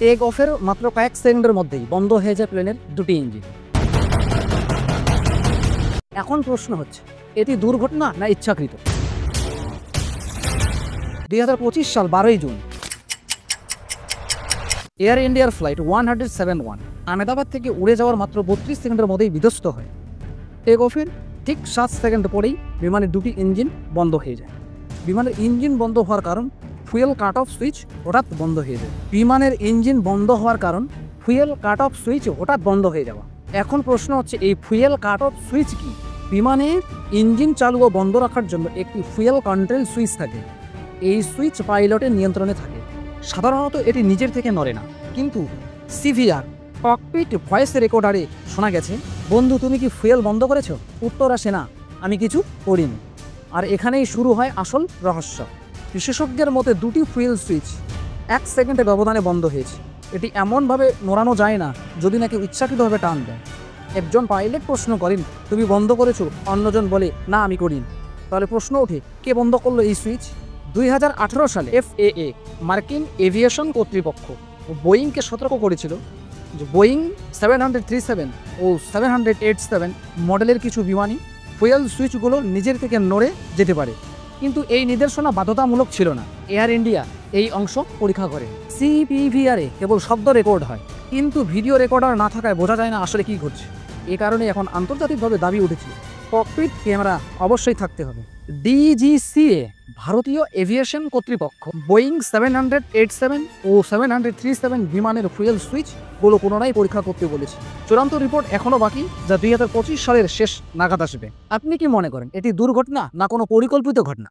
Take অফের মাত্র কয়েক সেকেন্ডের মধ্যেই বন্ধ হয়ে যায় প্লেনের দুটি ইঞ্জিন। এখন প্রশ্ন হচ্ছে, এটি দুর্ঘটনা না ইচ্ছাকৃত? 2025 সাল 12 জুন এয়ার ইন্ডিয়ার ফ্লাইট 171 আহমেদাবাদ থেকে উড়ে যাওয়ার মাত্র 32 সেকেন্ডের মধ্যেই বিধ্বস্ত হয়। টেক অফের ঠিক 7 সেকেন্ড পরেই বিমানের দুটি ইঞ্জিন বন্ধ হয়ে যায়। বিমানের ইঞ্জিন বন্ধ হওয়ার কারণ ফুয়েল কাট অফ সুইচ হঠাৎ বন্ধ হয়ে যায়। বিমানের ইঞ্জিন বন্ধ হওয়ার কারণ ফুয়েল কাট অফ সুইচ হঠাৎ বন্ধ হয়ে যাওয়া। এখন প্রশ্ন হচ্ছে, এই ফুয়েল কাট অফ সুইচ কি? বিমানের ইঞ্জিন চালু ও বন্ধ রাখার জন্য একটি ফুয়েল কন্ট্রোল সুইচ থাকে। এই সুইচ পাইলটের নিয়ন্ত্রণে থাকে। সাধারণত এটি নিজের থেকে নড়ে না, কিন্তু সিভিআর ককপিট ভয়েস রেকর্ডারে শোনা গেছে, বন্ধু তুমি কি ফুয়েল বন্ধ করেছো? উত্তর আসে না, আমি কিছু করিনি। আর এখানেই শুরু হয় আসল রহস্য। বিশেষজ্ঞের মতে দুটি ফুয়েল সুইচ 1 সেকেন্ডের ব্যবধানে বন্ধ হয়েছে। এটি এমনভাবে নড়ানো যায় না যদি নাকি ইচ্ছাকৃতভাবে টান দেয়। একজন পাইলট প্রশ্ন করেন, তুমি বন্ধ করেছো? অন্যজন বলে, না আমি করিনি। তাহলে প্রশ্ন ওঠে, কে বন্ধ করলো এই সুইচ? 2018 সালে FAA মার্কিন এভিয়েশন কর্তৃপক্ষ বোয়িংকে সতর্ক করেছিল যে বোয়িং 737 ও 787 মডেলের কিছু বিমানই ফুয়েল সুইচগুলো নিজের থেকে নড়ে যেতে পারে। কিন্তু এই নির্দেশনা বাধ্যতামূলক ছিল না। এয়ার ইন্ডিয়া এই অংশ পরীক্ষা করে। CPVR-এ কেবল শব্দ রেকর্ড হয়, কিন্তু ভিডিও রেকর্ডার না থাকায় বোঝা যায় না আসলে কি ঘটছে। এ কারণে এখন আন্তর্জাতিকভাবে দাবি উঠেছে, ককপিট ক্যামেরা অবশ্যই থাকতে হবে। DGCA ভারতীয় এভিয়েশন কর্তৃপক্ষ বোয়িং 787 ও 737 বিমানের ফুয়েল সুইচগুলো পুনরায় পরীক্ষা করতে বলেছে। চূড়ান্ত রিপোর্ট এখনও বাকি, যা 2025 সালের শেষ নাগাদ আসবে। আপনি কি মনে করেন, এটি দুর্ঘটনা না কোনো পরিকল্পিত ঘটনা?